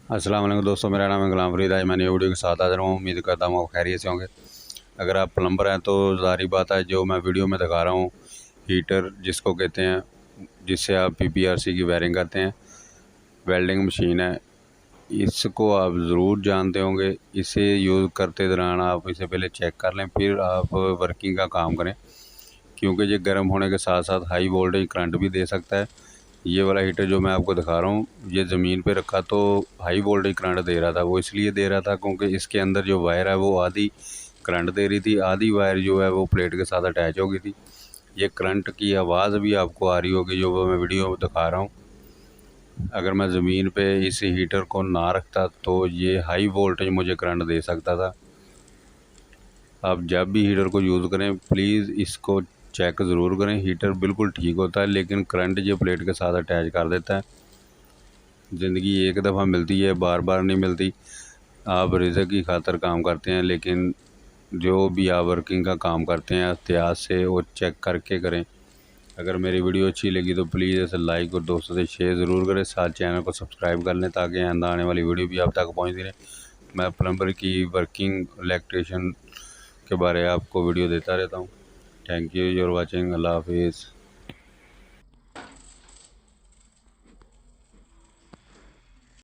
अस्सलाम वालेकुम दोस्तों, मेरा नाम है गुलाम फरीद। आज मैं नई वीडियो के साथ हाज़िर हूँ। उम्मीद करता हूँ आप खैरियत से होंगे। अगर आप प्लम्बर हैं तो ज़ाहिर बात है, जो मैं वीडियो में दिखा रहा हूँ, हीटर जिसको कहते हैं, जिससे आप पीपीआरसी की वायरिंग करते हैं, वेल्डिंग मशीन है, इसको आप ज़रूर जानते होंगे। इसे यूज़ करते दौरान आप इसे पहले चेक कर लें, फिर आप वर्किंग का काम करें, क्योंकि ये गर्म होने के साथ साथ हाई वोल्टेज करंट भी दे सकता है। ये वाला हीटर जो मैं आपको दिखा रहा हूँ, ये ज़मीन पे रखा तो हाई वोल्टेज करंट दे रहा था। वो इसलिए दे रहा था क्योंकि इसके अंदर जो वायर है वो आधी करंट दे रही थी, आधी वायर जो है वो प्लेट के साथ अटैच हो गई थी। ये करंट की आवाज़ भी आपको आ रही होगी जो मैं वीडियो में दिखा रहा हूँ। अगर मैं ज़मीन पे इस हीटर को ना रखता तो ये हाई वोल्टेज मुझे करंट दे सकता था। आप जब भी हीटर को यूज़ करें प्लीज़ इसको चेक ज़रूर करें। हीटर बिल्कुल ठीक होता है, लेकिन करंट ये प्लेट के साथ अटैच कर देता है। ज़िंदगी एक दफ़ा मिलती है, बार बार नहीं मिलती। आप रिज़्क़ की खातिर काम करते हैं, लेकिन जो भी आप वर्किंग का काम करते हैं एहतियात से और चेक करके करें। अगर मेरी वीडियो अच्छी लगी तो प्लीज़ इसे लाइक और दोस्तों से शेयर ज़रूर करें। साथ चैनल को सब्सक्राइब कर लें ताकि आइंदा आने वाली वीडियो भी आप तक पहुँचती रहे। मैं प्लम्बर की वर्किंग इलेक्ट्रीशियन के बारे में आपको वीडियो देता रहता हूँ। Thank you, you're watching. अल्लाह हाफिज़।